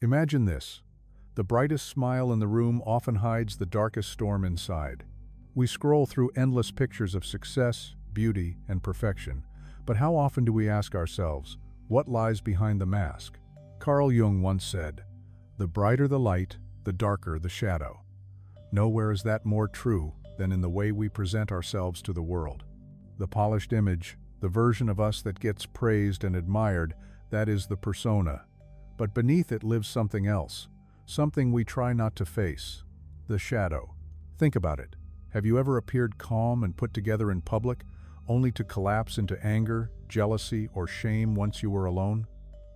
Imagine this. The brightest smile in the room often hides the darkest storm inside. We scroll through endless pictures of success, beauty, and perfection, but how often do we ask ourselves, what lies behind the mask? Carl Jung once said, "The brighter the light, the darker the shadow." Nowhere is that more true than in the way we present ourselves to the world. The polished image, the version of us that gets praised and admired, that is the persona. But beneath it lives something else, something we try not to face, the shadow. Think about it. Have you ever appeared calm and put together in public, only to collapse into anger, jealousy, or shame once you were alone?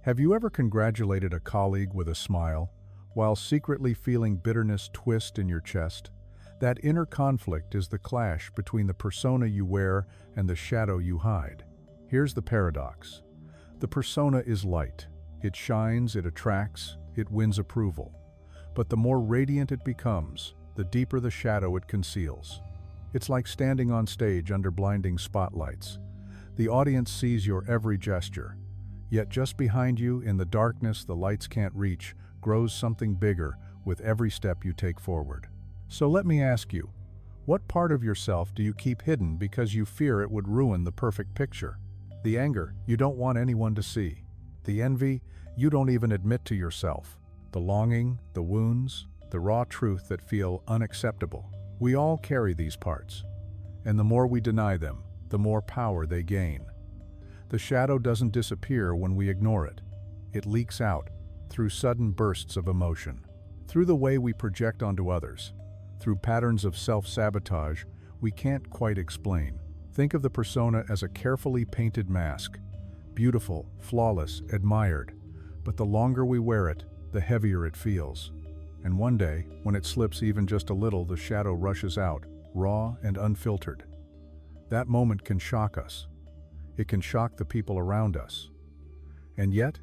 Have you ever congratulated a colleague with a smile, while secretly feeling bitterness twist in your chest? That inner conflict is the clash between the persona you wear and the shadow you hide. Here's the paradox. The persona is light. It shines, it attracts, it wins approval. But the more radiant it becomes, the deeper the shadow it conceals. It's like standing on stage under blinding spotlights. The audience sees your every gesture. Yet just behind you, in the darkness the lights can't reach, grows something bigger with every step you take forward. So let me ask you, what part of yourself do you keep hidden because you fear it would ruin the perfect picture? The anger you don't want anyone to see. The envy you don't even admit to yourself. The longing, the wounds, the raw truth that feel unacceptable. We all carry these parts. And the more we deny them, the more power they gain. The shadow doesn't disappear when we ignore it. It leaks out through sudden bursts of emotion, through the way we project onto others, through patterns of self-sabotage we can't quite explain. Think of the persona as a carefully painted mask, beautiful, flawless, admired, but the longer we wear it, the heavier it feels. And one day, when it slips even just a little, the shadow rushes out, raw and unfiltered. That moment can shock us. It can shock the people around us. And yet,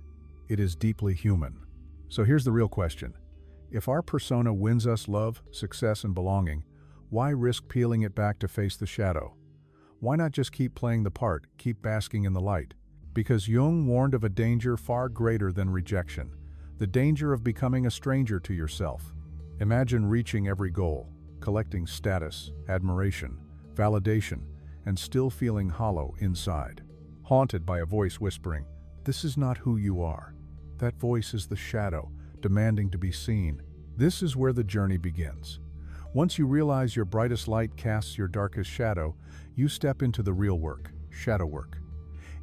it is deeply human. So here's the real question. If our persona wins us love, success, and belonging, why risk peeling it back to face the shadow? Why not just keep playing the part, keep basking in the light? Because Jung warned of a danger far greater than rejection, the danger of becoming a stranger to yourself. Imagine reaching every goal, collecting status, admiration, validation, and still feeling hollow inside, haunted by a voice whispering, "This is not who you are." That voice is the shadow, demanding to be seen. This is where the journey begins. Once you realize your brightest light casts your darkest shadow, you step into the real work, shadow work.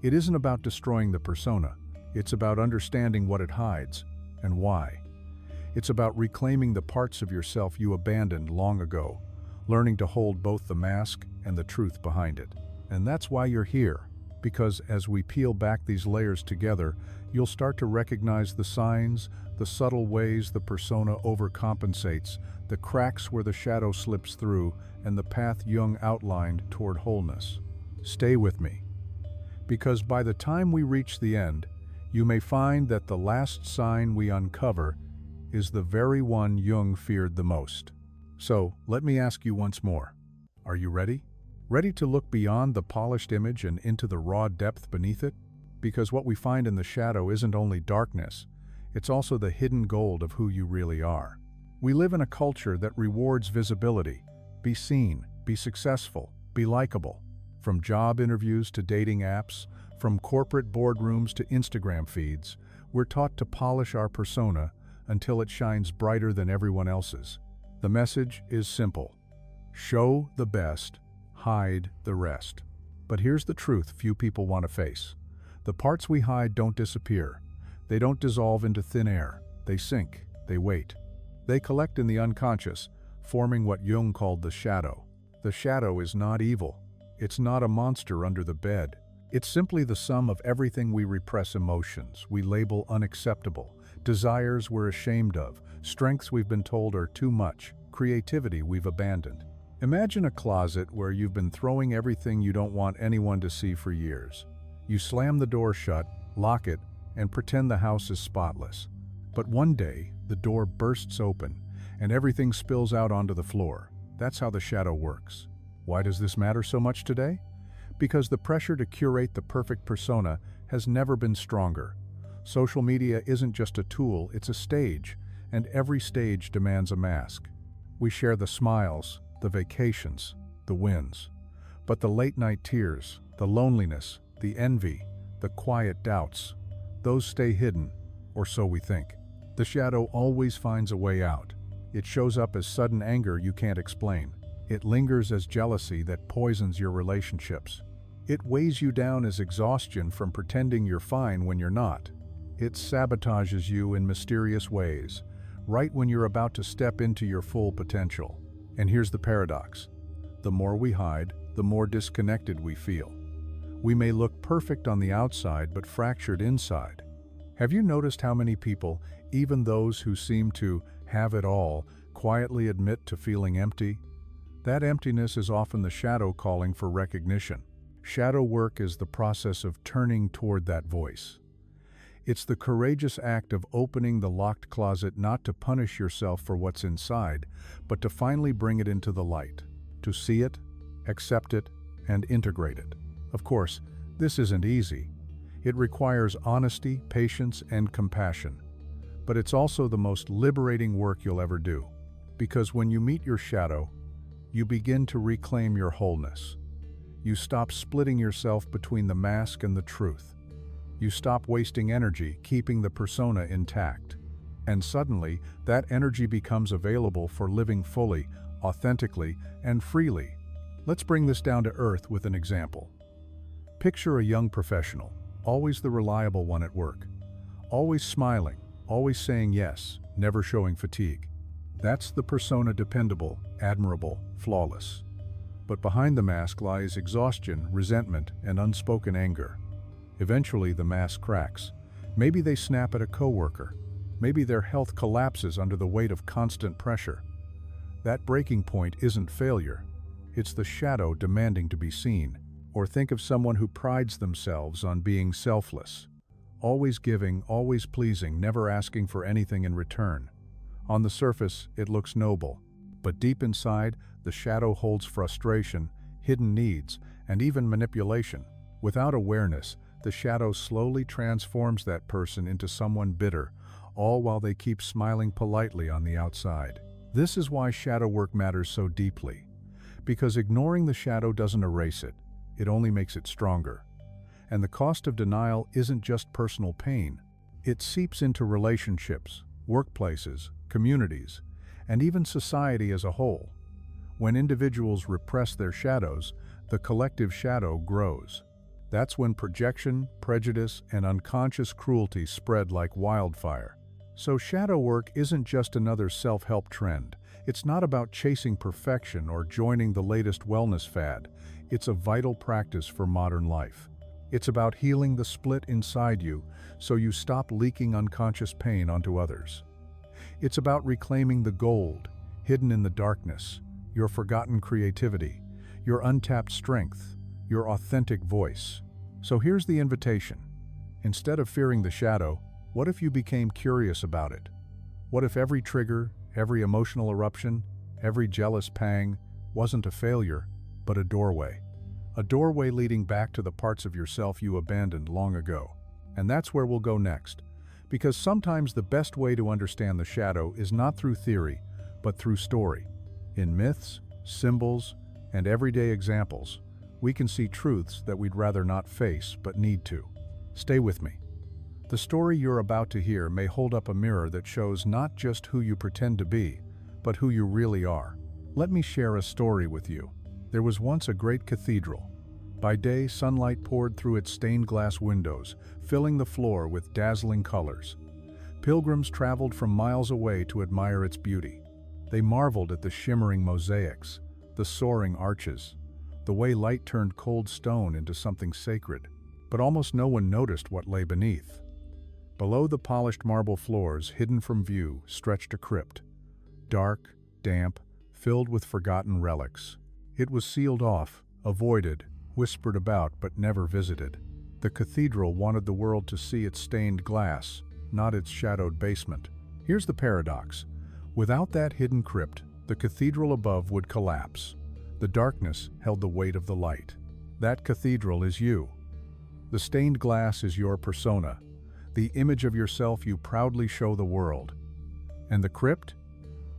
It isn't about destroying the persona. It's about understanding what it hides and why. It's about reclaiming the parts of yourself you abandoned long ago, learning to hold both the mask and the truth behind it. And that's why you're here, because as we peel back these layers together, you'll start to recognize the signs, the subtle ways the persona overcompensates, the cracks where the shadow slips through, and the path Jung outlined toward wholeness. Stay with me, because by the time we reach the end, you may find that the last sign we uncover is the very one Jung feared the most. So, let me ask you once more. Are you ready? Ready to look beyond the polished image and into the raw depth beneath it? Because what we find in the shadow isn't only darkness, it's also the hidden gold of who you really are. We live in a culture that rewards visibility. Be seen, be successful, be likable. From job interviews to dating apps, from corporate boardrooms to Instagram feeds, we're taught to polish our persona until it shines brighter than everyone else's. The message is simple. Show the best, hide the rest. But here's the truth few people want to face. The parts we hide don't disappear. They don't dissolve into thin air. They sink. They wait. They collect in the unconscious, forming what Jung called the shadow. The shadow is not evil. It's not a monster under the bed. It's simply the sum of everything we repress: emotions we label unacceptable, desires we're ashamed of, strengths we've been told are too much, creativity we've abandoned. Imagine a closet where you've been throwing everything you don't want anyone to see for years. You slam the door shut, lock it, and pretend the house is spotless. But one day, the door bursts open, and everything spills out onto the floor. That's how the shadow works. Why does this matter so much today? Because the pressure to curate the perfect persona has never been stronger. Social media isn't just a tool, it's a stage, and every stage demands a mask. We share the smiles, the vacations, the wins. But the late-night tears, the loneliness, the envy, the quiet doubts, those stay hidden, or so we think. The shadow always finds a way out. It shows up as sudden anger you can't explain. It lingers as jealousy that poisons your relationships. It weighs you down as exhaustion from pretending you're fine when you're not. It sabotages you in mysterious ways, right when you're about to step into your full potential. And here's the paradox. The more we hide, the more disconnected we feel. We may look perfect on the outside, but fractured inside. Have you noticed how many people, even those who seem to have it all, quietly admit to feeling empty? That emptiness is often the shadow calling for recognition. Shadow work is the process of turning toward that voice. It's the courageous act of opening the locked closet not to punish yourself for what's inside, but to finally bring it into the light, to see it, accept it, and integrate it. Of course, this isn't easy. It requires honesty, patience, and compassion. But it's also the most liberating work you'll ever do. Because when you meet your shadow, you begin to reclaim your wholeness. You stop splitting yourself between the mask and the truth. You stop wasting energy keeping the persona intact. And suddenly, that energy becomes available for living fully, authentically, and freely. Let's bring this down to earth with an example. Picture a young professional, always the reliable one at work. Always smiling, always saying yes, never showing fatigue. That's the persona: dependable, admirable, flawless. But behind the mask lies exhaustion, resentment, and unspoken anger. Eventually, the mask cracks. Maybe they snap at a coworker. Maybe their health collapses under the weight of constant pressure. That breaking point isn't failure. It's the shadow demanding to be seen. Or think of someone who prides themselves on being selfless. Always giving, always pleasing, never asking for anything in return. On the surface, it looks noble. But deep inside, the shadow holds frustration, hidden needs, and even manipulation. Without awareness, the shadow slowly transforms that person into someone bitter, all while they keep smiling politely on the outside. This is why shadow work matters so deeply. Because ignoring the shadow doesn't erase it, it only makes it stronger. And the cost of denial isn't just personal pain. It seeps into relationships, workplaces, communities, and even society as a whole. When individuals repress their shadows, the collective shadow grows. That's when projection, prejudice, and unconscious cruelty spread like wildfire. So shadow work isn't just another self-help trend. It's not about chasing perfection or joining the latest wellness fad. It's a vital practice for modern life. It's about healing the split inside you so you stop leaking unconscious pain onto others. It's about reclaiming the gold hidden in the darkness, your forgotten creativity, your untapped strength, your authentic voice. So here's the invitation. Instead of fearing the shadow, what if you became curious about it? What if every trigger, every emotional eruption, every jealous pang wasn't a failure, but a doorway? A doorway leading back to the parts of yourself you abandoned long ago. And that's where we'll go next. Because sometimes the best way to understand the shadow is not through theory, but through story. In myths, symbols, and everyday examples, we can see truths that we'd rather not face but need to. Stay with me. The story you're about to hear may hold up a mirror that shows not just who you pretend to be, but who you really are. Let me share a story with you. There was once a great cathedral. By day, sunlight poured through its stained glass windows, filling the floor with dazzling colors. Pilgrims traveled from miles away to admire its beauty. They marveled at the shimmering mosaics, the soaring arches, the way light turned cold stone into something sacred. But almost no one noticed what lay beneath. Below the polished marble floors, hidden from view, stretched a crypt. Dark, damp, filled with forgotten relics. It was sealed off, avoided, whispered about, but never visited. The cathedral wanted the world to see its stained glass, not its shadowed basement. Here's the paradox. Without that hidden crypt, the cathedral above would collapse. The darkness held the weight of the light. That cathedral is you. The stained glass is your persona. the image of yourself you proudly show the world. And the crypt?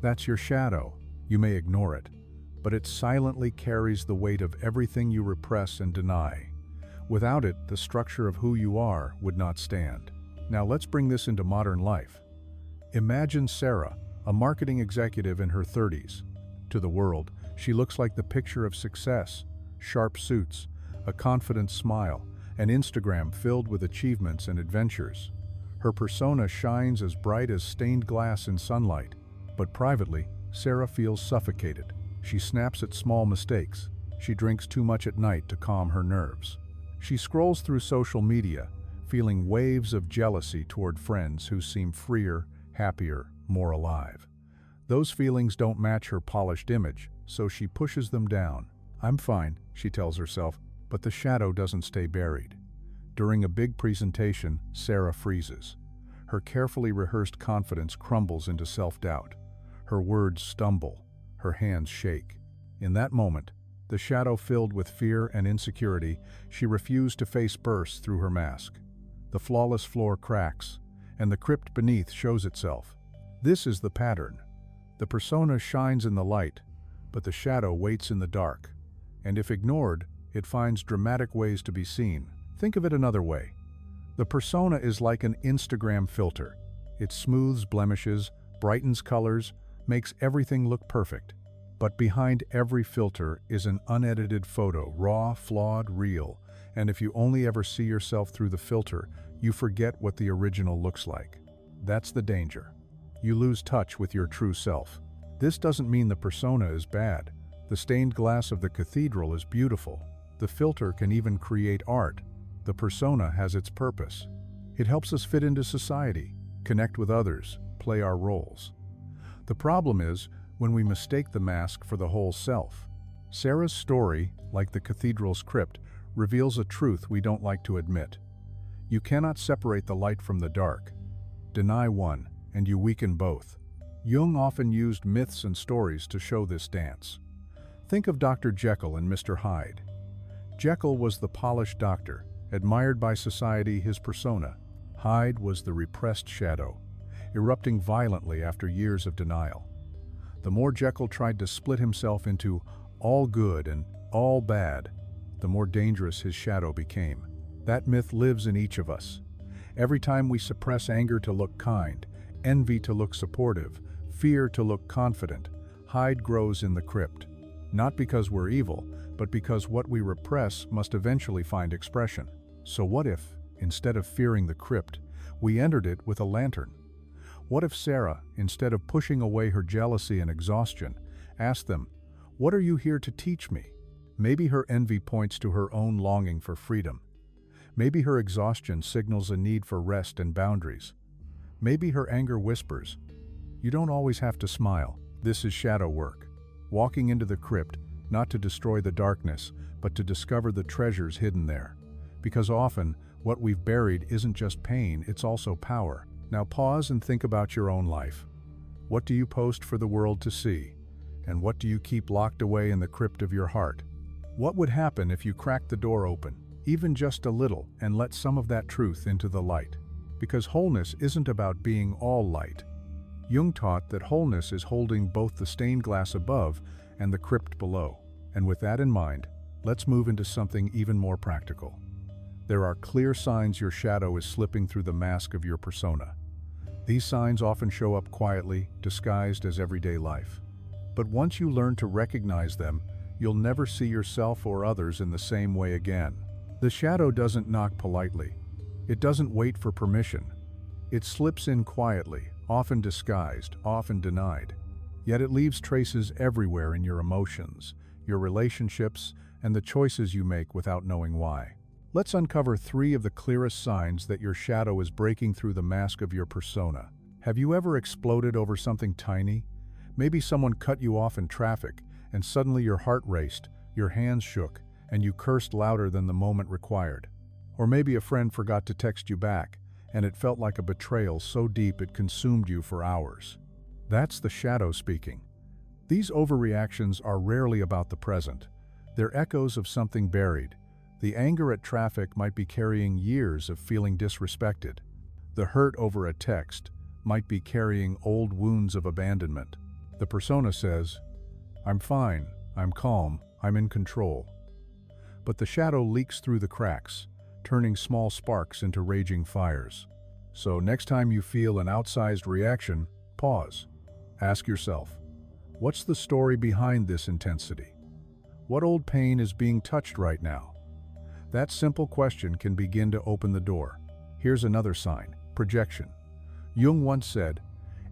That's your shadow. You may ignore it, but it silently carries the weight of everything you repress and deny. Without it, the structure of who you are would not stand. Now let's bring this into modern life. Imagine Sarah, a marketing executive in her 30s. To the world, she looks like the picture of success: sharp suits, a confident smile, an Instagram filled with achievements and adventures. Her persona shines as bright as stained glass in sunlight. But privately, Sarah feels suffocated. She snaps at small mistakes. She drinks too much at night to calm her nerves. She scrolls through social media, feeling waves of jealousy toward friends who seem freer, happier, more alive. Those feelings don't match her polished image, so she pushes them down. "I'm fine," she tells herself, but the shadow doesn't stay buried. During a big presentation, Sarah freezes. Her carefully rehearsed confidence crumbles into self-doubt. Her words stumble, her hands shake. In that moment, the shadow filled with fear and insecurity she refused to face bursts through her mask. The flawless floor cracks, and the crypt beneath shows itself. This is the pattern. The persona shines in the light, but the shadow waits in the dark. And if ignored, it finds dramatic ways to be seen. Think of it another way. The persona is like an Instagram filter. It smooths blemishes, brightens colors, makes everything look perfect. But behind every filter is an unedited photo, raw, flawed, real. And if you only ever see yourself through the filter, you forget what the original looks like. That's the danger. You lose touch with your true self. This doesn't mean the persona is bad. The stained glass of the cathedral is beautiful. The filter can even create art. The persona has its purpose. It helps us fit into society, connect with others, play our roles. The problem is when we mistake the mask for the whole self. Sarah's story, like the cathedral's crypt, reveals a truth we don't like to admit. You cannot separate the light from the dark. Deny one, and you weaken both. Jung often used myths and stories to show this dance. Think of Dr. Jekyll and Mr. Hyde. Jekyll was the polished doctor, admired by society, his persona. Hyde was the repressed shadow, erupting violently after years of denial. The more Jekyll tried to split himself into all good and all bad, the more dangerous his shadow became. That myth lives in each of us. Every time we suppress anger to look kind, envy to look supportive, fear to look confident, Hyde grows in the crypt. Not because we're evil, but because what we repress must eventually find expression. So what if, instead of fearing the crypt, we entered it with a lantern? What if Sarah, instead of pushing away her jealousy and exhaustion, asked them, "What are you here to teach me?" Maybe her envy points to her own longing for freedom. Maybe her exhaustion signals a need for rest and boundaries. Maybe her anger whispers, "You don't always have to smile." This is shadow work. Walking into the crypt, not to destroy the darkness, but to discover the treasures hidden there. Because often, what we've buried isn't just pain, it's also power. Now pause and think about your own life. What do you post for the world to see? And what do you keep locked away in the crypt of your heart? What would happen if you cracked the door open, even just a little, and let some of that truth into the light? Because wholeness isn't about being all light. Jung taught that wholeness is holding both the stained glass above and the crypt below. And with that in mind, let's move into something even more practical. There are clear signs your shadow is slipping through the mask of your persona. These signs often show up quietly, disguised as everyday life. But once you learn to recognize them, you'll never see yourself or others in the same way again. The shadow doesn't knock politely. It doesn't wait for permission. It slips in quietly, often disguised, often denied. Yet it leaves traces everywhere in your emotions, your relationships, and the choices you make without knowing why. Let's uncover 3 of the clearest signs that your shadow is breaking through the mask of your persona. Have you ever exploded over something tiny? Maybe someone cut you off in traffic, and suddenly your heart raced, your hands shook, and you cursed louder than the moment required. Or maybe a friend forgot to text you back, and it felt like a betrayal so deep it consumed you for hours. That's the shadow speaking. These overreactions are rarely about the present. They're echoes of something buried. The anger at traffic might be carrying years of feeling disrespected. The hurt over a text might be carrying old wounds of abandonment. The persona says, "I'm fine, I'm calm, I'm in control." But the shadow leaks through the cracks, turning small sparks into raging fires. So next time you feel an outsized reaction, pause. Ask yourself, what's the story behind this intensity? What old pain is being touched right now? That simple question can begin to open the door. Here's another sign: projection. Jung once said,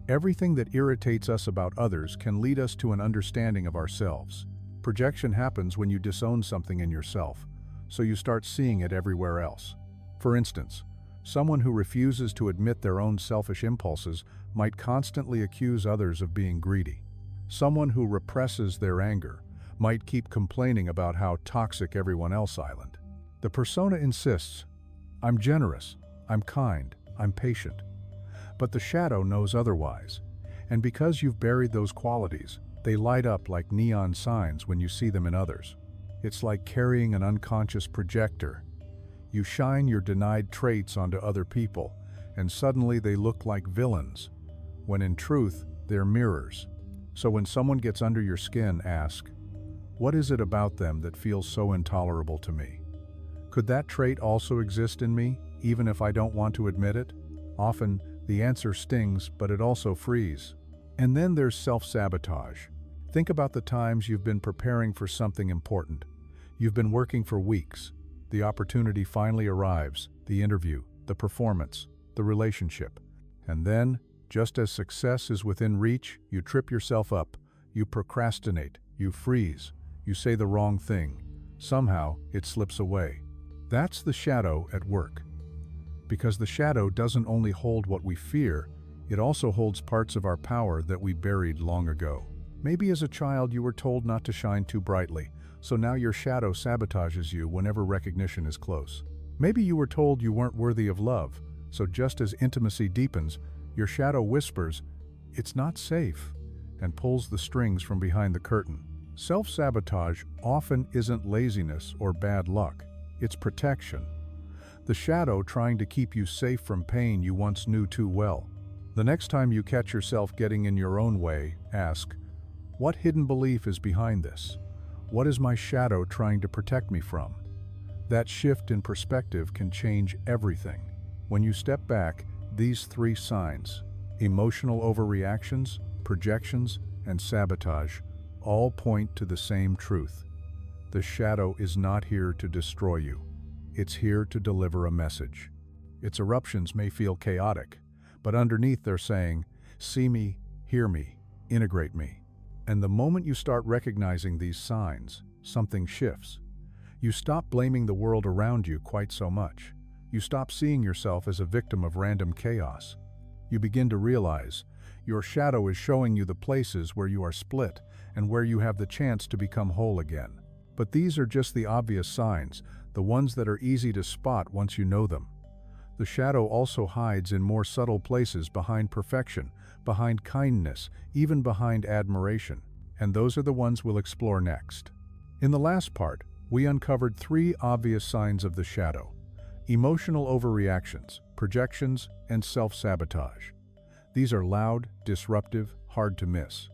"Everything that irritates us about others can lead us to an understanding of ourselves." Projection happens when you disown something in yourself, so you start seeing it everywhere else. For instance, someone who refuses to admit their own selfish impulses might constantly accuse others of being greedy. Someone who represses their anger might keep complaining about how toxic everyone else island. The persona insists, "I'm generous, I'm kind, I'm patient." But the shadow knows otherwise, and because you've buried those qualities, they light up like neon signs when you see them in others. It's like carrying an unconscious projector. You shine your denied traits onto other people, and suddenly they look like villains, when in truth, they're mirrors. So when someone gets under your skin, ask, what is it about them that feels so intolerable to me? Could that trait also exist in me, even if I don't want to admit it? Often, the answer stings, but it also frees. And then there's self-sabotage. Think about the times you've been preparing for something important. You've been working for weeks. The opportunity finally arrives, the interview, the performance, the relationship. And then, just as success is within reach, you trip yourself up, you procrastinate, you freeze, you say the wrong thing. Somehow, it slips away. That's the shadow at work. Because the shadow doesn't only hold what we fear, it also holds parts of our power that we buried long ago. Maybe as a child you were told not to shine too brightly, so now your shadow sabotages you whenever recognition is close. Maybe you were told you weren't worthy of love, so just as intimacy deepens, your shadow whispers, "It's not safe," and pulls the strings from behind the curtain. Self-sabotage often isn't laziness or bad luck, it's protection. The shadow trying to keep you safe from pain you once knew too well. The next time you catch yourself getting in your own way, ask, what hidden belief is behind this? What is my shadow trying to protect me from? That shift in perspective can change everything. When you step back, these three signs, emotional overreactions, projections, and sabotage, all point to the same truth. The shadow is not here to destroy you. It's here to deliver a message. Its eruptions may feel chaotic, but underneath they're saying, see me, hear me, integrate me. And the moment you start recognizing these signs, something shifts. You stop blaming the world around you quite so much. You stop seeing yourself as a victim of random chaos. You begin to realize your shadow is showing you the places where you are split and where you have the chance to become whole again. But these are just the obvious signs, the ones that are easy to spot once you know them. The shadow also hides in more subtle places behind perfection, behind kindness, even behind admiration. And those are the ones we'll explore next. In the last part, we uncovered three obvious signs of the shadow: emotional overreactions, projections, and self-sabotage. These are loud, disruptive, hard to miss.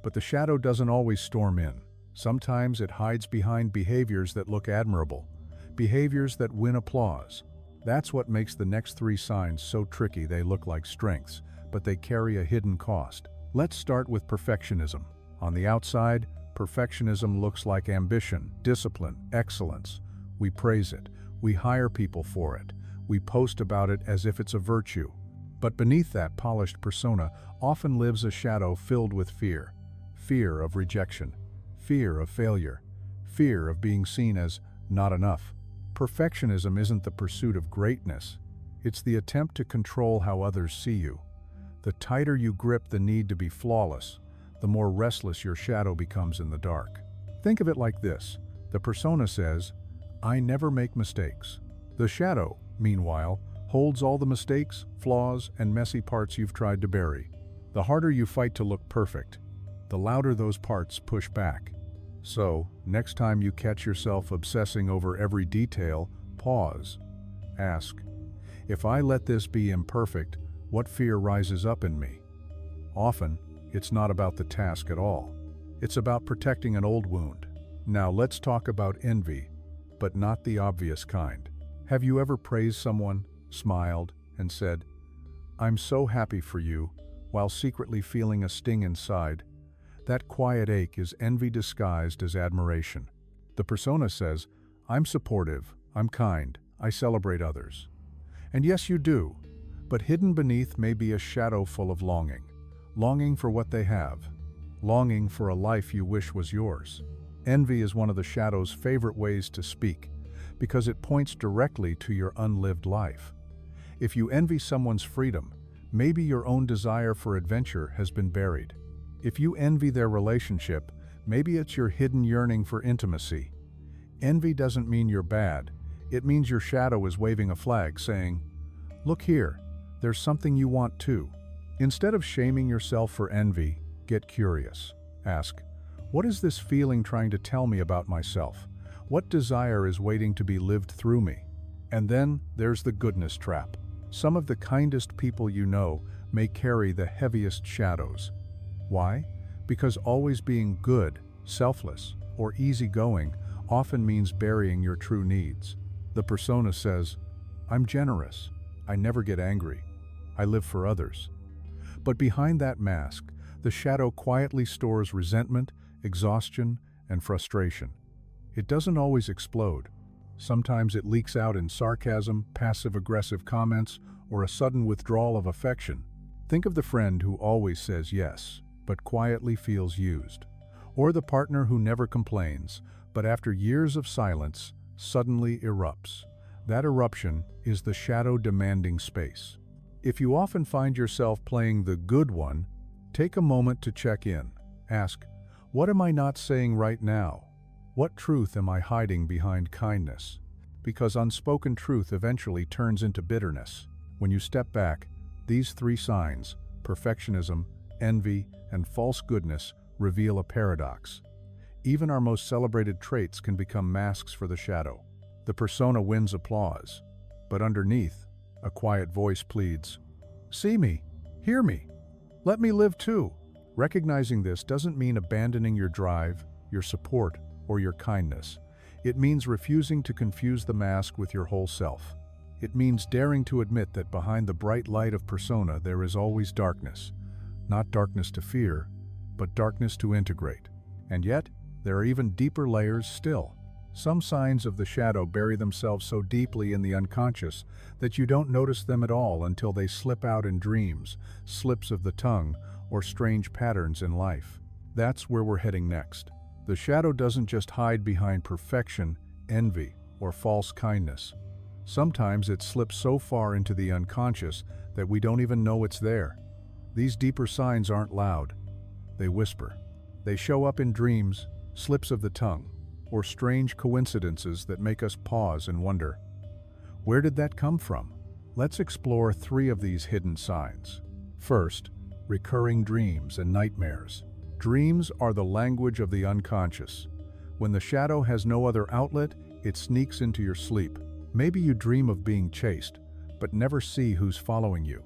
But the shadow doesn't always storm in. Sometimes it hides behind behaviors that look admirable, behaviors that win applause. That's what makes the next three signs so tricky. They look like strengths, but they carry a hidden cost. Let's start with perfectionism. On the outside, perfectionism looks like ambition, discipline, excellence. We praise it. We hire people for it. We post about it as if it's a virtue. But beneath that polished persona often lives a shadow filled with fear. Fear of rejection, fear of failure, fear of being seen as not enough. Perfectionism isn't the pursuit of greatness. It's the attempt to control how others see you. The tighter you grip the need to be flawless, the more restless your shadow becomes in the dark. Think of it like this. The persona says, "I never make mistakes." The shadow, meanwhile, holds all the mistakes, flaws, and messy parts you've tried to bury. The harder you fight to look perfect, the louder those parts push back. So, next time you catch yourself obsessing over every detail, pause. Ask, If I let this be imperfect, what fear rises up in me? Often, it's not about the task at all. It's about protecting an old wound. Now let's talk about envy, but not the obvious kind. Have you ever praised someone, smiled, and said, "I'm so happy for you," while secretly feeling a sting inside? That quiet ache is envy disguised as admiration. The persona says, "I'm supportive, I'm kind, I celebrate others." And yes, you do, but hidden beneath may be a shadow full of longing. Longing for what they have. Longing for a life you wish was yours. Envy is one of the shadow's favorite ways to speak, because it points directly to your unlived life. If you envy someone's freedom, maybe your own desire for adventure has been buried. If you envy their relationship, maybe it's your hidden yearning for intimacy. Envy doesn't mean you're bad. It means your shadow is waving a flag saying, "Look here, there's something you want too." Instead of shaming yourself for envy, get curious. Ask, what is this feeling trying to tell me about myself? What desire is waiting to be lived through me? And then there's the goodness trap. Some of the kindest people you know may carry the heaviest shadows. Why? Because always being good, selfless, or easygoing often means burying your true needs. The persona says, "I'm generous. I never get angry. I live for others." But behind that mask, the shadow quietly stores resentment, exhaustion, and frustration. It doesn't always explode. Sometimes it leaks out in sarcasm, passive-aggressive comments, or a sudden withdrawal of affection. Think of the friend who always says yes, but quietly feels used. Or the partner who never complains, but after years of silence, suddenly erupts. That eruption is the shadow demanding space. If you often find yourself playing the good one, take a moment to check in. Ask, what am I not saying right now? What truth am I hiding behind kindness? Because unspoken truth eventually turns into bitterness. When you step back, these three signs, perfectionism, envy, and false goodness, reveal a paradox. Even our most celebrated traits can become masks for the shadow. The persona wins applause, but underneath, a quiet voice pleads, "See me, hear me, let me live too." Recognizing this doesn't mean abandoning your drive, your support, or your kindness. It means refusing to confuse the mask with your whole self. It means daring to admit that behind the bright light of persona there is always darkness. Not darkness to fear, but darkness to integrate. And yet, there are even deeper layers still. Some signs of the shadow bury themselves so deeply in the unconscious that you don't notice them at all until they slip out in dreams, slips of the tongue, or strange patterns in life. That's where we're heading next. The shadow doesn't just hide behind perfection, envy, or false kindness. Sometimes it slips so far into the unconscious that we don't even know it's there. These deeper signs aren't loud. They whisper. They show up in dreams, slips of the tongue, or strange coincidences that make us pause and wonder, where did that come from? Let's explore three of these hidden signs. First, recurring dreams and nightmares. Dreams are the language of the unconscious. When the shadow has no other outlet, it sneaks into your sleep. Maybe you dream of being chased, but never see who's following you.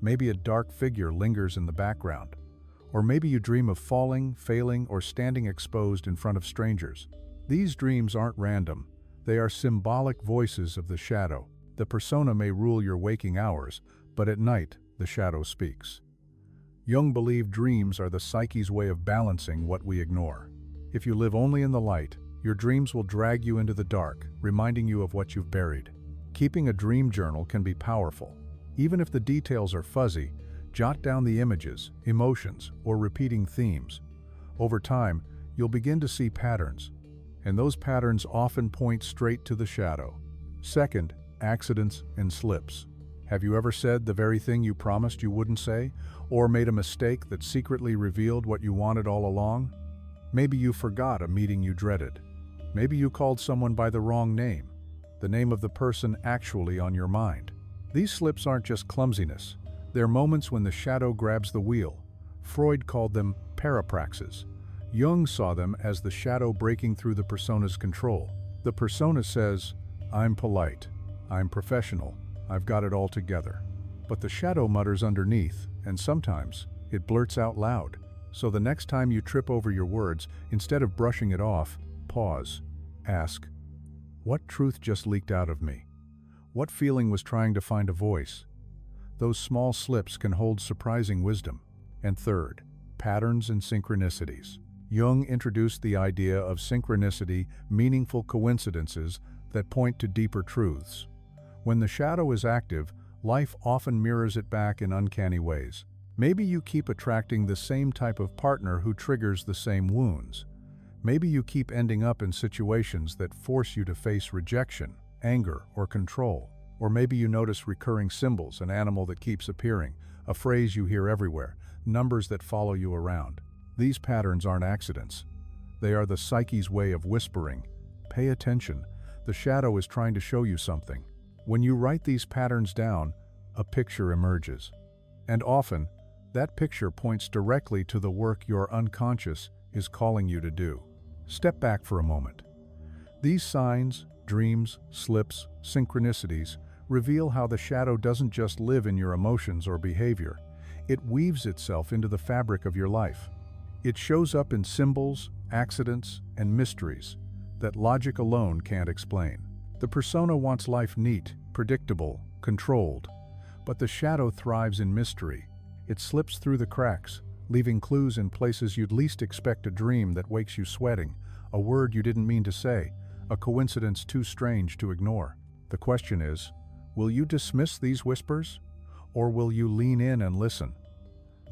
Maybe a dark figure lingers in the background. Or maybe you dream of falling, failing, or standing exposed in front of strangers. These dreams aren't random. They are symbolic voices of the shadow. The persona may rule your waking hours, but at night, the shadow speaks. Jung believed dreams are the psyche's way of balancing what we ignore. If you live only in the light, your dreams will drag you into the dark, reminding you of what you've buried. Keeping a dream journal can be powerful. Even if the details are fuzzy, jot down the images, emotions, or repeating themes. Over time, you'll begin to see patterns, and those patterns often point straight to the shadow. Second, accidents and slips. Have you ever said the very thing you promised you wouldn't say, or made a mistake that secretly revealed what you wanted all along? Maybe you forgot a meeting you dreaded. Maybe you called someone by the wrong name, the name of the person actually on your mind. These slips aren't just clumsiness. They're moments when the shadow grabs the wheel. Freud called them parapraxes. Jung saw them as the shadow breaking through the persona's control. The persona says, "I'm polite, I'm professional, I've got it all together. But the shadow mutters underneath, and sometimes it blurts out loud. So the next time you trip over your words, instead of brushing it off, pause. Ask, what truth just leaked out of me? What feeling was trying to find a voice? Those small slips can hold surprising wisdom. And third, patterns and synchronicities. Jung introduced the idea of synchronicity, meaningful coincidences that point to deeper truths. When the shadow is active, life often mirrors it back in uncanny ways. Maybe you keep attracting the same type of partner who triggers the same wounds. Maybe you keep ending up in situations that force you to face rejection, anger, or control. Or maybe you notice recurring symbols, an animal that keeps appearing, a phrase you hear everywhere, numbers that follow you around. These patterns aren't accidents. They are the psyche's way of whispering, "Pay attention, the shadow is trying to show you something." When you write these patterns down, a picture emerges. And often, that picture points directly to the work your unconscious is calling you to do. Step back for a moment. These signs, dreams, slips, synchronicities reveal how the shadow doesn't just live in your emotions or behavior. It weaves itself into the fabric of your life. It shows up in symbols, accidents, and mysteries that logic alone can't explain. The persona wants life neat, predictable, controlled, but the shadow thrives in mystery. It slips through the cracks, leaving clues in places you'd least expect, a dream that wakes you sweating, a word you didn't mean to say, a coincidence too strange to ignore. The question is, will you dismiss these whispers, or will you lean in and listen?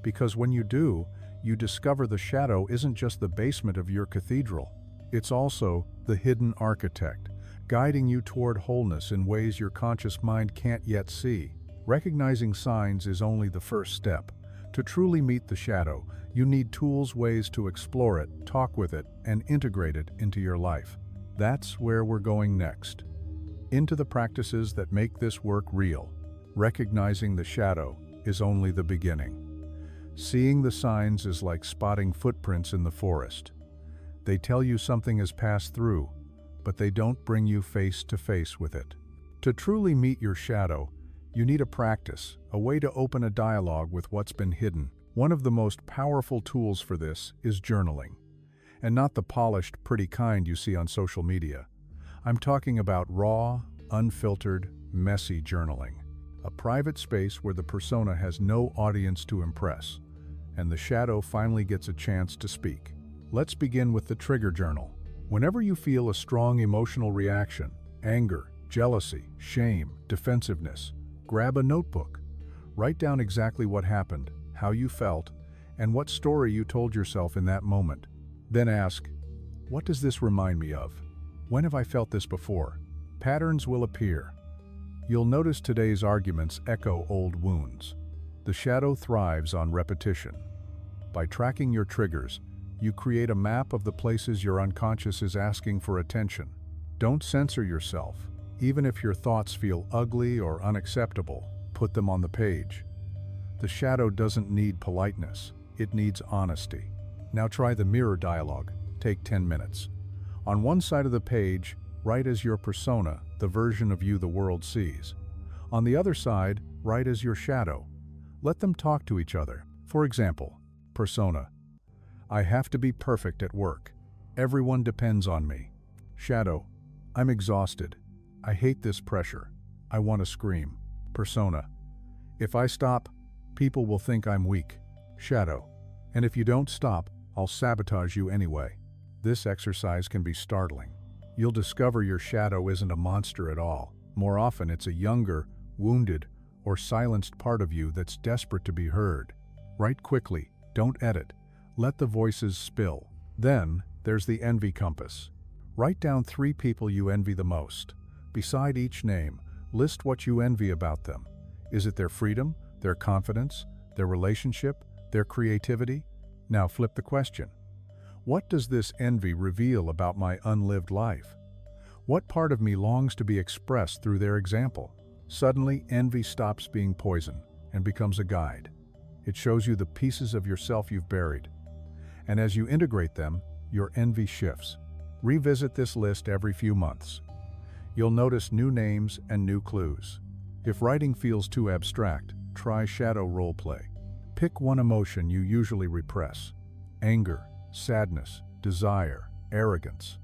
Because when you do, you discover the shadow isn't just the basement of your cathedral. It's also the hidden architect, guiding you toward wholeness in ways your conscious mind can't yet see. Recognizing signs is only the first step. To truly meet the shadow, you need tools, ways to explore it, talk with it, and integrate it into your life. That's where we're going next. Into the practices that make this work real. Recognizing the shadow is only the beginning. Seeing the signs is like spotting footprints in the forest. They tell you something has passed through, but they don't bring you face to face with it. To truly meet your shadow, you need a practice, a way to open a dialogue with what's been hidden. One of the most powerful tools for this is journaling. And not the polished, pretty kind you see on social media. I'm talking about raw, unfiltered, messy journaling. A private space where the persona has no audience to impress, and the shadow finally gets a chance to speak. Let's begin with the trigger journal. Whenever you feel a strong emotional reaction, anger, jealousy, shame, defensiveness, grab a notebook. Write down exactly what happened, how you felt, and what story you told yourself in that moment. Then ask, what does this remind me of? When have I felt this before? Patterns will appear. You'll notice today's arguments echo old wounds. The shadow thrives on repetition. By tracking your triggers, you create a map of the places your unconscious is asking for attention. Don't censor yourself. Even if your thoughts feel ugly or unacceptable, put them on the page. The shadow doesn't need politeness, it needs honesty. Now try the mirror dialogue. Take 10 minutes. On one side of the page, write as your persona, the version of you the world sees. On the other side, write as your shadow. Let them talk to each other. For example, persona: I have to be perfect at work. Everyone depends on me. Shadow: I'm exhausted. I hate this pressure. I want to scream. Persona: if I stop, people will think I'm weak. Shadow: and if you don't stop, I'll sabotage you anyway. This exercise can be startling. You'll discover your shadow isn't a monster at all. More often, it's a younger, wounded, or silenced part of you that's desperate to be heard. Write quickly, don't edit. Let the voices spill. Then, there's the envy compass. Write down 3 people you envy the most. Beside each name, list what you envy about them. Is it their freedom, their confidence, their relationship, their creativity? Now flip the question. What does this envy reveal about my unlived life? What part of me longs to be expressed through their example? Suddenly, envy stops being poison and becomes a guide. It shows you the pieces of yourself you've buried. And as you integrate them, your envy shifts. Revisit this list every few months. You'll notice new names and new clues. If writing feels too abstract, try shadow roleplay. Pick one emotion you usually repress: anger, sadness, desire, arrogance.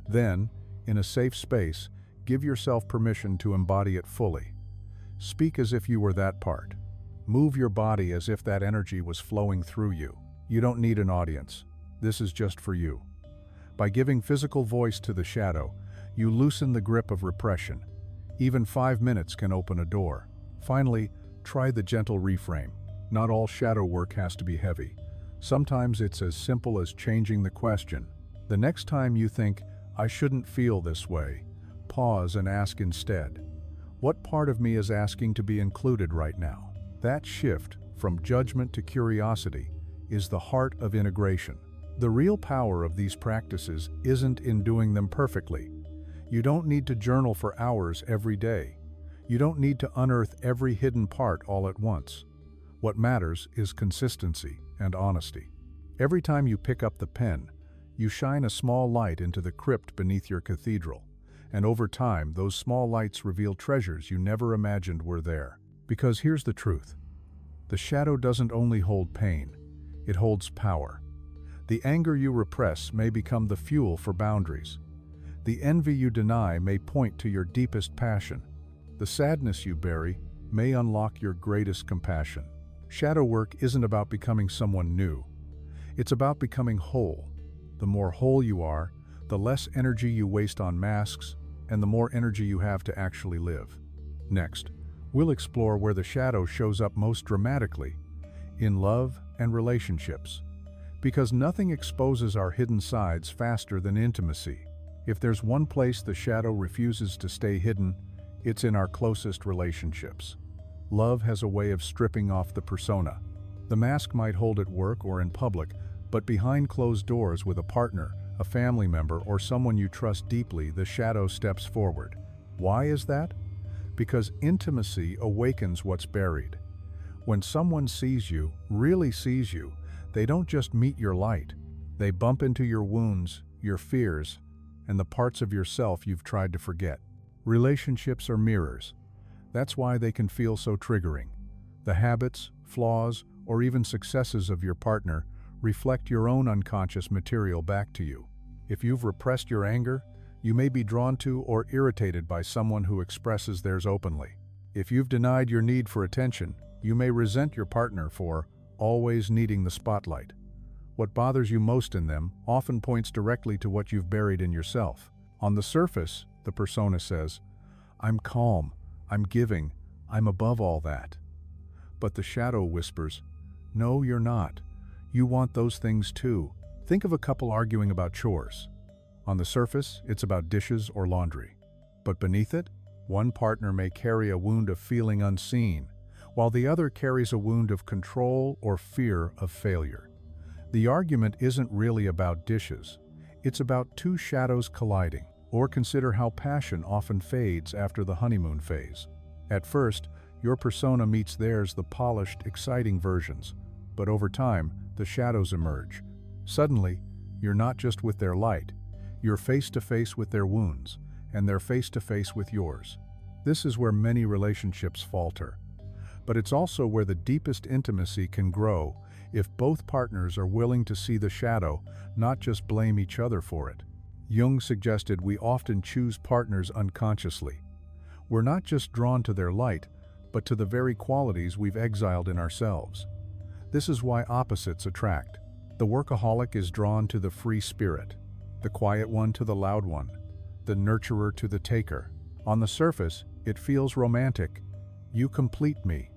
Then, in a safe space, give yourself permission to embody it fully. Speak as if you were that part. Move your body as if that energy was flowing through you. You don't need an audience. This is just for you. By giving physical voice to the shadow, you loosen the grip of repression. Even 5 minutes can open a door. Finally, try the gentle reframe. Not all shadow work has to be heavy. Sometimes it's as simple as changing the question. The next time you think, "I shouldn't feel this way," pause and ask instead, "What part of me is asking to be included right now?" That shift from judgment to curiosity is the heart of integration. The real power of these practices isn't in doing them perfectly. You don't need to journal for hours every day. You don't need to unearth every hidden part all at once. What matters is consistency and honesty. Every time you pick up the pen, you shine a small light into the crypt beneath your cathedral, and over time, those small lights reveal treasures you never imagined were there. Because here's the truth: the shadow doesn't only hold pain, it holds power. The anger you repress may become the fuel for boundaries. The envy you deny may point to your deepest passion. The sadness you bury may unlock your greatest compassion. Shadow work isn't about becoming someone new. It's about becoming whole. The more whole you are, the less energy you waste on masks, and the more energy you have to actually live. Next, we'll explore where the shadow shows up most dramatically: in love and relationships. Because nothing exposes our hidden sides faster than intimacy. If there's one place the shadow refuses to stay hidden, it's in our closest relationships. Love has a way of stripping off the persona. The mask might hold at work or in public, but behind closed doors with a partner, a family member, or someone you trust deeply, the shadow steps forward. Why is that? Because intimacy awakens what's buried. When someone sees you, really sees you, they don't just meet your light. They bump into your wounds, your fears, and the parts of yourself you've tried to forget. Relationships are mirrors. That's why they can feel so triggering. The habits, flaws, or even successes of your partner reflect your own unconscious material back to you. If you've repressed your anger, you may be drawn to or irritated by someone who expresses theirs openly. If you've denied your need for attention, you may resent your partner for always needing the spotlight. What bothers you most in them often points directly to what you've buried in yourself. On the surface, the persona says, "I'm calm, I'm giving, I'm above all that." But the shadow whispers, "No, you're not. You want those things too." Think of a couple arguing about chores. On the surface, it's about dishes or laundry. But beneath it, one partner may carry a wound of feeling unseen, while the other carries a wound of control or fear of failure. The argument isn't really about dishes. It's about two shadows colliding. Or consider how passion often fades after the honeymoon phase. At first, your persona meets theirs, the polished, exciting versions. But over time, the shadows emerge. Suddenly, you're not just with their light. You're face to face with their wounds, and they're face to face with yours. This is where many relationships falter. But it's also where the deepest intimacy can grow if both partners are willing to see the shadow, not just blame each other for it. Jung suggested we often choose partners unconsciously. We're not just drawn to their light, but to the very qualities we've exiled in ourselves. This is why opposites attract. The workaholic is drawn to the free spirit, the quiet one to the loud one, the nurturer to the taker. On the surface, it feels romantic. You complete me.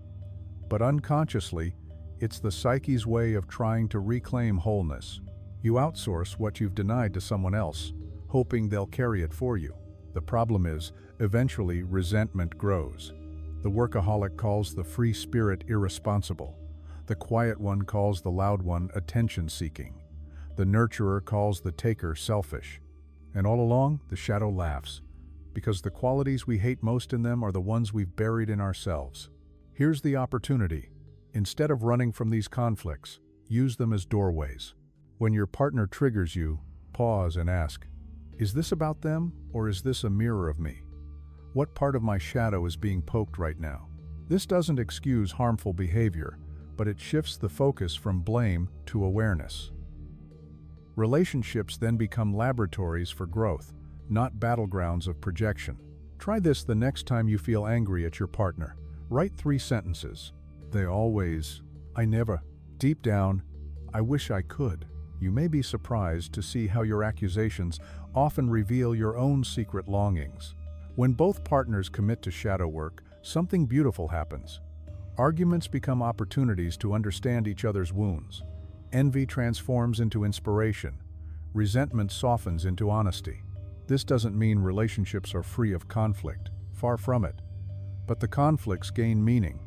But unconsciously, it's the psyche's way of trying to reclaim wholeness. You outsource what you've denied to someone else, hoping they'll carry it for you. The problem is, eventually resentment grows. The workaholic calls the free spirit irresponsible. The quiet one calls the loud one attention-seeking. The nurturer calls the taker selfish. And all along, the shadow laughs, because the qualities we hate most in them are the ones we've buried in ourselves. Here's the opportunity. Instead of running from these conflicts, use them as doorways. When your partner triggers you, pause and ask, "Is this about them, or is this a mirror of me?" What part of my shadow is being poked right now? This doesn't excuse harmful behavior, but it shifts the focus from blame to awareness. Relationships then become laboratories for growth, not battlegrounds of projection. Try this the next time you feel angry at your partner. Write 3 sentences. They always, I never, deep down, I wish I could. You may be surprised to see how your accusations often reveal your own secret longings. When both partners commit to shadow work, something beautiful happens. Arguments become opportunities to understand each other's wounds. Envy transforms into inspiration. Resentment softens into honesty. This doesn't mean relationships are free of conflict, far from it. But the conflicts gain meaning.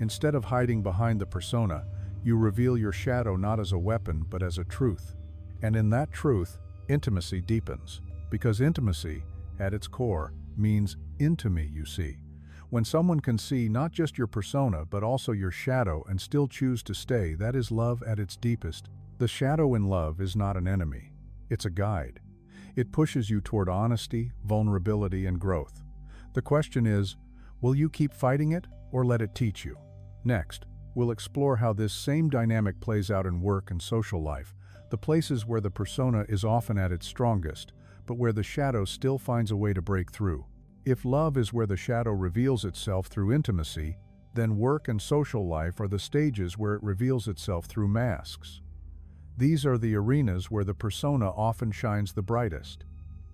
Instead of hiding behind the persona, you reveal your shadow not as a weapon but as a truth. And in that truth, intimacy deepens. Because intimacy, at its core, means into me, you see. When someone can see not just your persona but also your shadow and still choose to stay, that is love at its deepest. The shadow in love is not an enemy. It's a guide. It pushes you toward honesty, vulnerability, and growth. The question is, will you keep fighting it or let it teach you? Next, we'll explore how this same dynamic plays out in work and social life, the places where the persona is often at its strongest, but where the shadow still finds a way to break through. If love is where the shadow reveals itself through intimacy, then work and social life are the stages where it reveals itself through masks. These are the arenas where the persona often shines the brightest.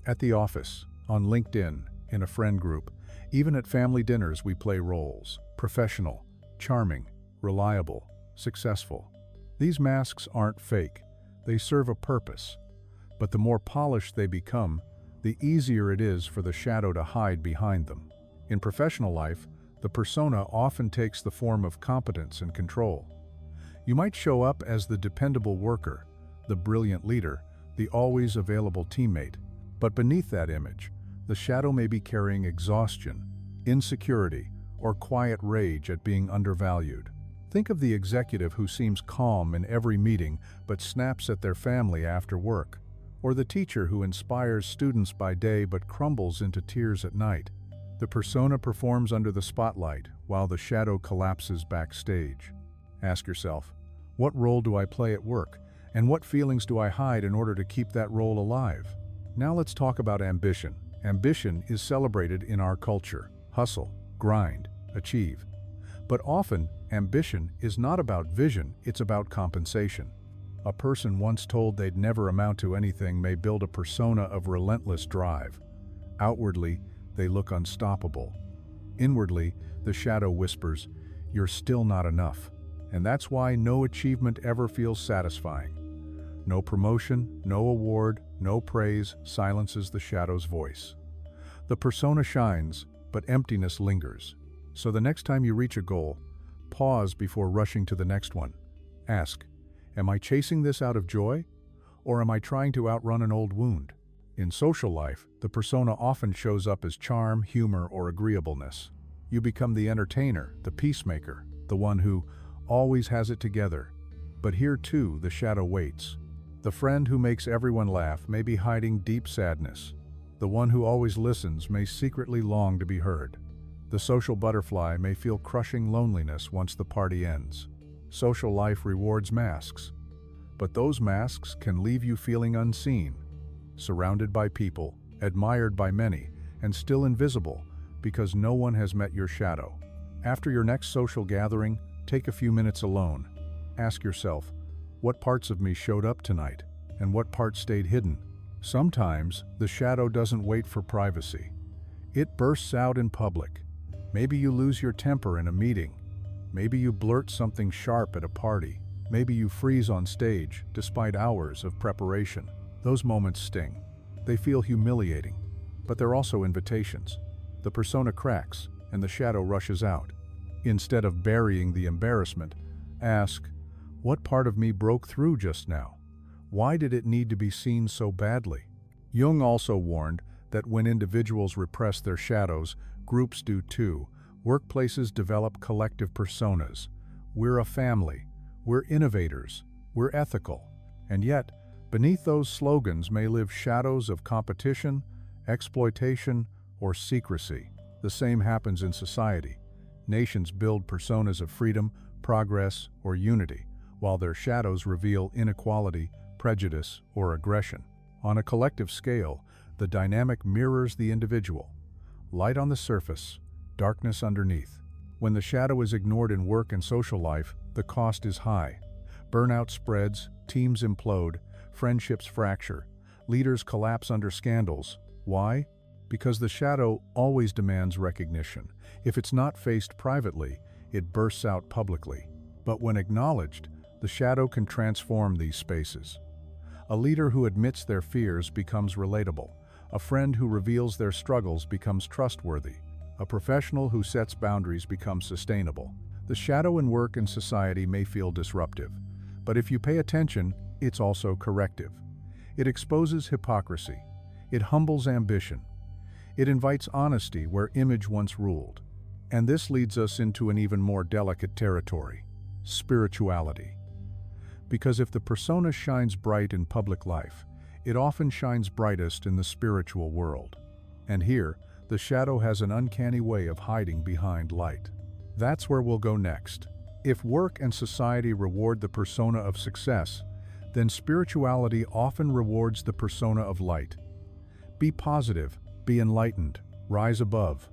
At the office, on LinkedIn, in a friend group, even at family dinners we play roles: professional, charming, reliable, successful. These masks aren't fake, they serve a purpose. But the more polished they become, the easier it is for the shadow to hide behind them. In professional life, the persona often takes the form of competence and control. You might show up as the dependable worker, the brilliant leader, the always available teammate. But beneath that image, the shadow may be carrying exhaustion, insecurity, or quiet rage at being undervalued. Think of the executive who seems calm in every meeting but snaps at their family after work, or the teacher who inspires students by day but crumbles into tears at night. The persona performs under the spotlight while the shadow collapses backstage. Ask yourself, what role do I play at work, and what feelings do I hide in order to keep that role alive? Now let's talk about ambition. Ambition is celebrated in our culture. Hustle, grind, achieve. But often, ambition is not about vision, it's about compensation. A person once told they'd never amount to anything may build a persona of relentless drive. Outwardly, they look unstoppable. Inwardly, the shadow whispers, "You're still not enough." And that's why no achievement ever feels satisfying. No promotion, no award, no praise silences the shadow's voice. The persona shines, but emptiness lingers. So the next time you reach a goal, pause before rushing to the next one. Ask, am I chasing this out of joy, or am I trying to outrun an old wound? In social life, the persona often shows up as charm, humor, or agreeableness. You become the entertainer, the peacemaker, the one who always has it together. But here too, the shadow waits. The friend who makes everyone laugh may be hiding deep sadness. The one who always listens may secretly long to be heard. The social butterfly may feel crushing loneliness once the party ends. Social life rewards masks, but those masks can leave you feeling unseen, surrounded by people, admired by many, and still invisible because no one has met your shadow. After your next social gathering, take a few minutes alone. Ask yourself, what parts of me showed up tonight, and what parts stayed hidden? Sometimes, the shadow doesn't wait for privacy. It bursts out in public. Maybe you lose your temper in a meeting. Maybe you blurt something sharp at a party. Maybe you freeze on stage despite hours of preparation. Those moments sting. They feel humiliating, but they're also invitations. The persona cracks, and the shadow rushes out. Instead of burying the embarrassment, ask, what part of me broke through just now? Why did it need to be seen so badly? Jung also warned that when individuals repress their shadows, groups do too. Workplaces develop collective personas. We're a family. We're innovators. We're ethical. And yet, beneath those slogans may live shadows of competition, exploitation, or secrecy. The same happens in society. Nations build personas of freedom, progress, or unity, while their shadows reveal inequality, prejudice, or aggression. On a collective scale, the dynamic mirrors the individual. Light on the surface, darkness underneath. When the shadow is ignored in work and social life, the cost is high. Burnout spreads, teams implode, friendships fracture, leaders collapse under scandals. Why? Because the shadow always demands recognition. If it's not faced privately, it bursts out publicly. But when acknowledged, the shadow can transform these spaces. A leader who admits their fears becomes relatable. A friend who reveals their struggles becomes trustworthy. A professional who sets boundaries becomes sustainable. The shadow in work and society may feel disruptive, but if you pay attention, it's also corrective. It exposes hypocrisy. It humbles ambition. It invites honesty where image once ruled. And this leads us into an even more delicate territory: spirituality. Because if the persona shines bright in public life, it often shines brightest in the spiritual world. And here, the shadow has an uncanny way of hiding behind light. That's where we'll go next. If work and society reward the persona of success, then spirituality often rewards the persona of light. Be positive, be enlightened, rise above.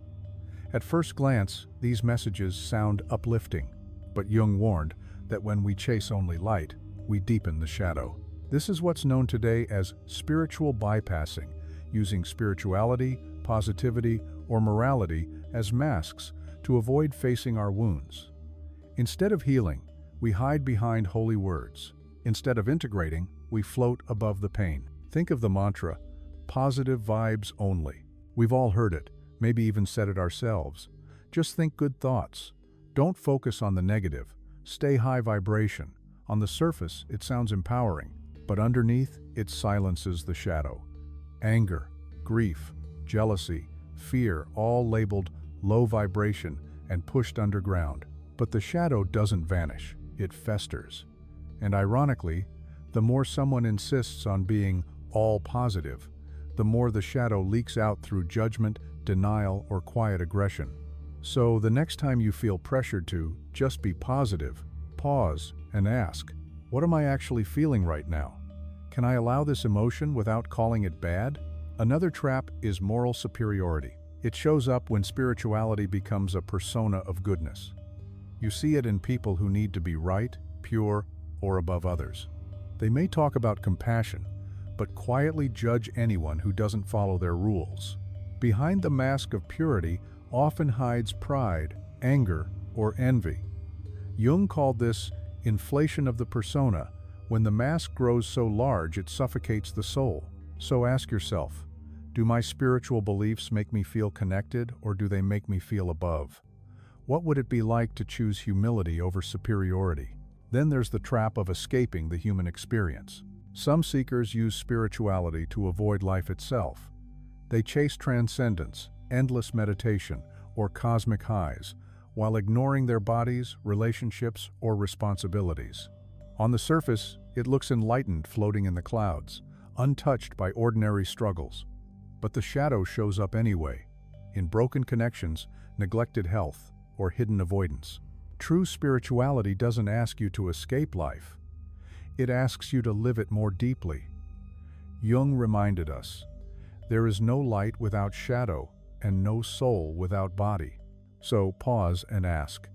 At first glance, these messages sound uplifting, but Jung warned that when we chase only light, we deepen the shadow. This is what's known today as spiritual bypassing, using spirituality, positivity, or morality as masks to avoid facing our wounds. Instead of healing, we hide behind holy words. Instead of integrating, we float above the pain. Think of the mantra, positive vibes only. We've all heard it, maybe even said it ourselves. Just think good thoughts. Don't focus on the negative. Stay high vibration. On the surface, it sounds empowering, but underneath, it silences the shadow. Anger, grief, jealousy, fear, all labeled low vibration and pushed underground. But the shadow doesn't vanish, it festers. And ironically, the more someone insists on being all positive, the more the shadow leaks out through judgment, denial, or quiet aggression. So the next time you feel pressured to just be positive, pause and ask, what am I actually feeling right now? Can I allow this emotion without calling it bad? Another trap is moral superiority. It shows up when spirituality becomes a persona of goodness. You see it in people who need to be right, pure, or above others. They may talk about compassion, but quietly judge anyone who doesn't follow their rules. Behind the mask of purity often hides pride, anger, or envy. Jung called this inflation of the persona, when the mask grows so large it suffocates the soul. So ask yourself, do my spiritual beliefs make me feel connected, or do they make me feel above? What would it be like to choose humility over superiority? Then there's the trap of escaping the human experience. Some seekers use spirituality to avoid life itself. They chase transcendence, endless meditation, or cosmic highs, while ignoring their bodies, relationships, or responsibilities. On the surface, it looks enlightened, floating in the clouds, untouched by ordinary struggles. But the shadow shows up anyway, in broken connections, neglected health, or hidden avoidance. True spirituality doesn't ask you to escape life. It asks you to live it more deeply. Jung reminded us, there is no light without shadow, and no soul without body. So pause and ask,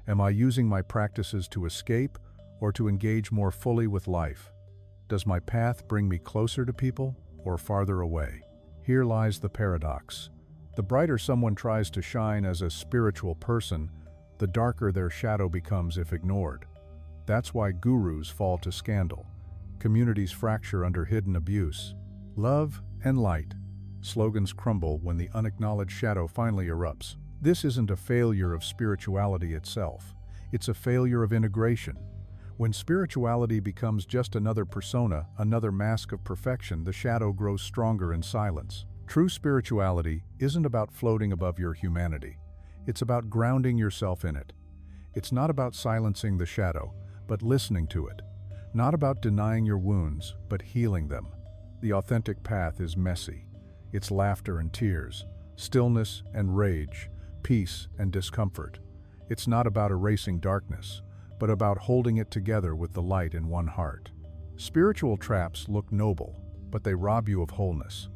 am I using my practices to escape or to engage more fully with life? Does my path bring me closer to people or farther away? Here lies the paradox. The brighter someone tries to shine as a spiritual person, the darker their shadow becomes if ignored. That's why gurus fall to scandal. Communities fracture under hidden abuse. Love and light. Slogans crumble when the unacknowledged shadow finally erupts. This isn't a failure of spirituality itself. It's a failure of integration. When spirituality becomes just another persona, another mask of perfection, the shadow grows stronger in silence. True spirituality isn't about floating above your humanity. It's about grounding yourself in it. It's not about silencing the shadow, but listening to it. Not about denying your wounds, but healing them. The authentic path is messy. It's laughter and tears, stillness and rage, peace and discomfort. It's not about erasing darkness, but about holding it together with the light in one heart. Spiritual traps look noble, but they rob you of wholeness.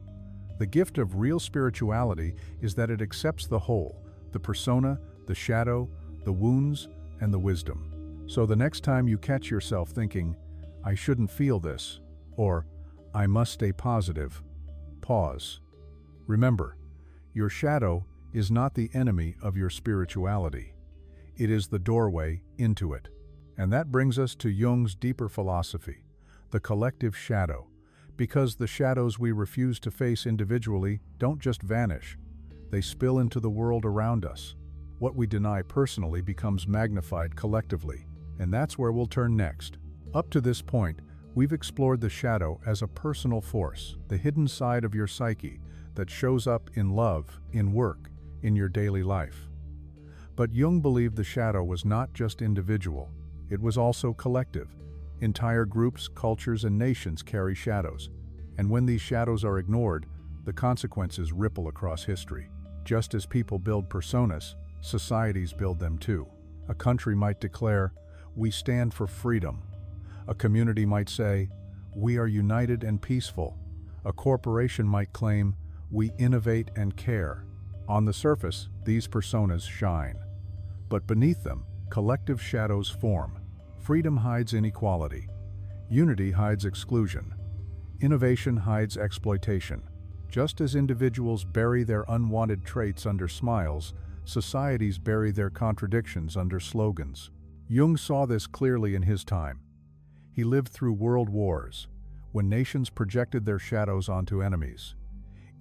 The gift of real spirituality is that it accepts the whole, the persona, the shadow, the wounds, and the wisdom. So the next time you catch yourself thinking, "I shouldn't feel this," or "I must stay positive," pause. Remember, your shadow is not the enemy of your spirituality. It is the doorway into it. And that brings us to Jung's deeper philosophy, the collective shadow, because the shadows we refuse to face individually don't just vanish, they spill into the world around us. What we deny personally becomes magnified collectively, and that's where we'll turn next. Up to this point, we've explored the shadow as a personal force, the hidden side of your psyche that shows up in love, in work, in your daily life. But Jung believed the shadow was not just individual, it was also collective. Entire groups, cultures, and nations carry shadows, and when these shadows are ignored, the consequences ripple across history. Just as people build personas, societies build them too. A country might declare, "We stand for freedom." A community might say, "We are united and peaceful." A corporation might claim, "We innovate and care." On the surface, these personas shine. But beneath them, collective shadows form. Freedom hides inequality. Unity hides exclusion. Innovation hides exploitation. Just as individuals bury their unwanted traits under smiles, societies bury their contradictions under slogans. Jung saw this clearly in his time. He lived through world wars, when nations projected their shadows onto enemies.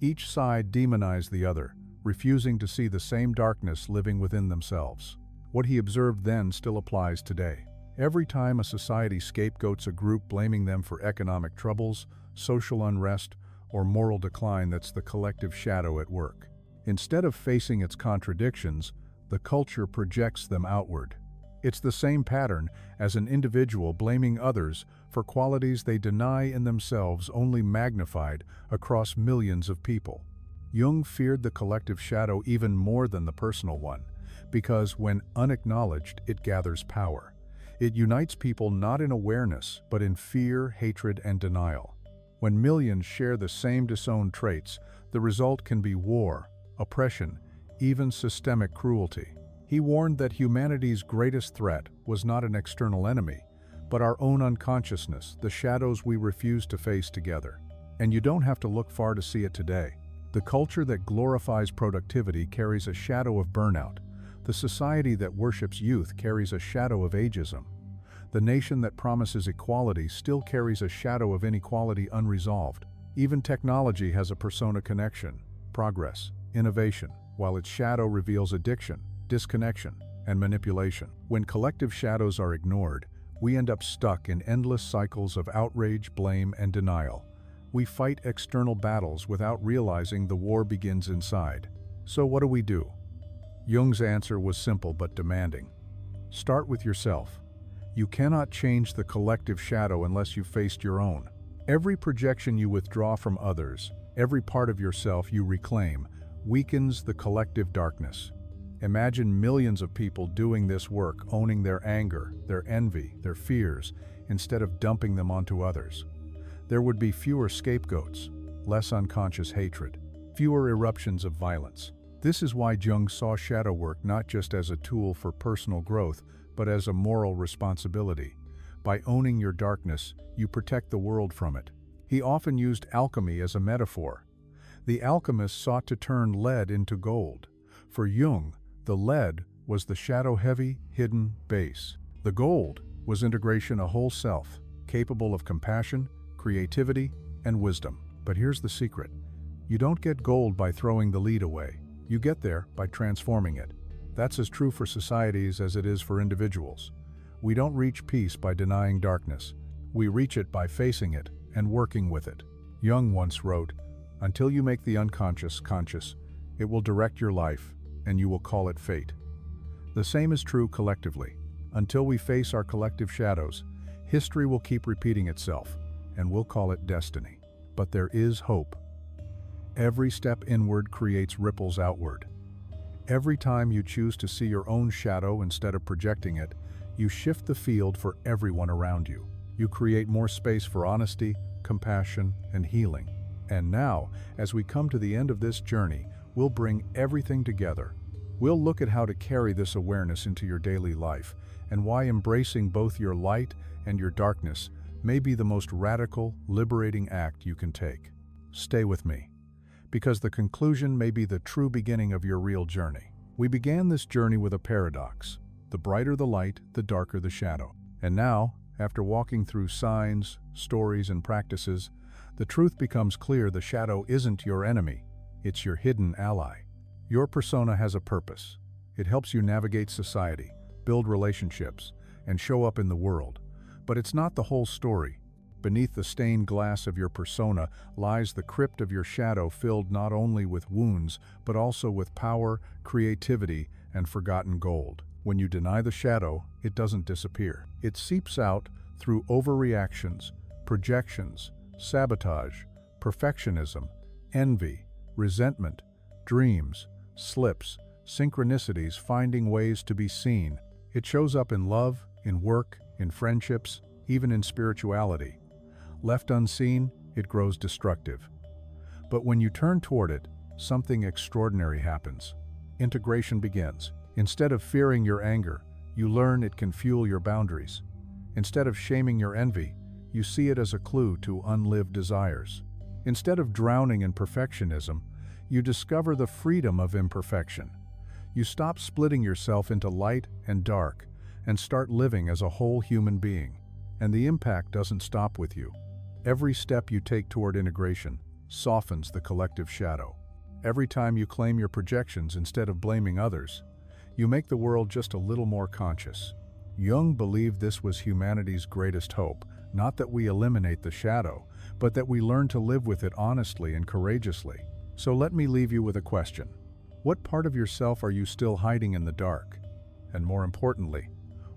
Each side demonized the other, refusing to see the same darkness living within themselves. What he observed then still applies today. Every time a society scapegoats a group blaming them for economic troubles, social unrest, or moral decline, that's the collective shadow at work. Instead of facing its contradictions, the culture projects them outward. It's the same pattern as an individual blaming others for qualities they deny in themselves, only magnified across millions of people. Jung feared the collective shadow even more than the personal one, because when unacknowledged, it gathers power. It unites people not in awareness, but in fear, hatred, and denial. When millions share the same disowned traits, the result can be war, oppression, even systemic cruelty. He warned that humanity's greatest threat was not an external enemy, but our own unconsciousness, the shadows we refuse to face together. And you don't have to look far to see it today. The culture that glorifies productivity carries a shadow of burnout. The society that worships youth carries a shadow of ageism. The nation that promises equality still carries a shadow of inequality unresolved. Even technology has a persona connection, progress, innovation, while its shadow reveals addiction, disconnection, and manipulation. When collective shadows are ignored, we end up stuck in endless cycles of outrage, blame, and denial. We fight external battles without realizing the war begins inside. So what do? Jung's answer was simple but demanding. Start with yourself. You cannot change the collective shadow unless you've faced your own. Every projection you withdraw from others, every part of yourself you reclaim, weakens the collective darkness. Imagine millions of people doing this work, owning their anger, their envy, their fears, instead of dumping them onto others. There would be fewer scapegoats, less unconscious hatred, fewer eruptions of violence. This is why Jung saw shadow work not just as a tool for personal growth, but as a moral responsibility. By owning your darkness, you protect the world from it. He often used alchemy as a metaphor. The alchemists sought to turn lead into gold. For Jung, the lead was the shadow-heavy, hidden base. The gold was integration, a whole self, capable of compassion, creativity, and wisdom. But here's the secret. You don't get gold by throwing the lead away. You get there by transforming it. That's as true for societies as it is for individuals. We don't reach peace by denying darkness. We reach it by facing it and working with it. Jung once wrote, "Until you make the unconscious conscious, it will direct your life, and you will call it fate." The same is true collectively. Until we face our collective shadows, history will keep repeating itself, and we'll call it destiny. But there is hope. Every step inward creates ripples outward. Every time you choose to see your own shadow instead of projecting it, you shift the field for everyone around you. You create more space for honesty, compassion, and healing. And now, as we come to the end of this journey, we'll bring everything together. We'll look at how to carry this awareness into your daily life, and why embracing both your light and your darkness may be the most radical, liberating act you can take. Stay with me, because the conclusion may be the true beginning of your real journey. We began this journey with a paradox. The brighter the light, the darker the shadow. And now, after walking through signs, stories, and practices, the truth becomes clear: the shadow isn't your enemy, it's your hidden ally. Your persona has a purpose. It helps you navigate society, build relationships, and show up in the world. But it's not the whole story. Beneath the stained glass of your persona lies the crypt of your shadow, filled not only with wounds, but also with power, creativity, and forgotten gold. When you deny the shadow, it doesn't disappear. It seeps out through overreactions, projections, sabotage, perfectionism, envy, resentment, dreams, slips, synchronicities, finding ways to be seen. It shows up in love, in work, in friendships, even in spirituality. Left unseen, it grows destructive. But when you turn toward it, something extraordinary happens. Integration begins. Instead of fearing your anger, you learn it can fuel your boundaries. Instead of shaming your envy, you see it as a clue to unlived desires. Instead of drowning in perfectionism, you discover the freedom of imperfection. You stop splitting yourself into light and dark and start living as a whole human being. And the impact doesn't stop with you. Every step you take toward integration softens the collective shadow. Every time you claim your projections instead of blaming others, you make the world just a little more conscious. Jung believed this was humanity's greatest hope, not that we eliminate the shadow, but that we learn to live with it honestly and courageously. So let me leave you with a question. What part of yourself are you still hiding in the dark? And more importantly,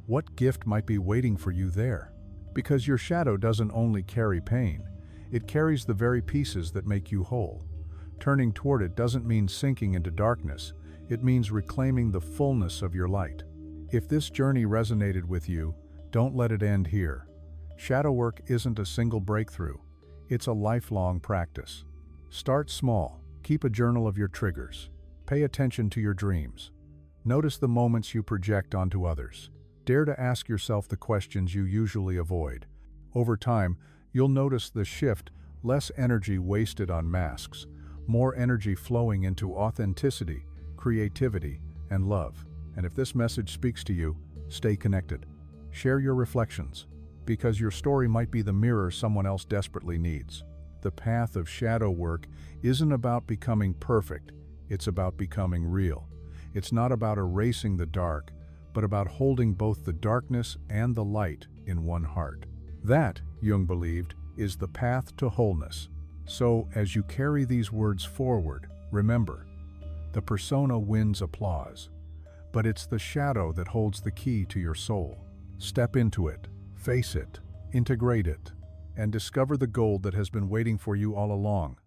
what gift might be waiting for you there? Because your shadow doesn't only carry pain, it carries the very pieces that make you whole. Turning toward it doesn't mean sinking into darkness, it means reclaiming the fullness of your light. If this journey resonated with you, don't let it end here. Shadow work isn't a single breakthrough, it's a lifelong practice. Start small, keep a journal of your triggers, pay attention to your dreams. Notice the moments you project onto others. Dare to ask yourself the questions you usually avoid. Over time, you'll notice the shift: less energy wasted on masks, more energy flowing into authenticity, creativity, and love. And if this message speaks to you, stay connected. Share your reflections, because your story might be the mirror someone else desperately needs. The path of shadow work isn't about becoming perfect, it's about becoming real. It's not about erasing the dark, but about holding both the darkness and the light in one heart. That, Jung believed, is the path to wholeness. So, as you carry these words forward, remember, the persona wins applause, but it's the shadow that holds the key to your soul. Step into it, face it, integrate it, and discover the gold that has been waiting for you all along.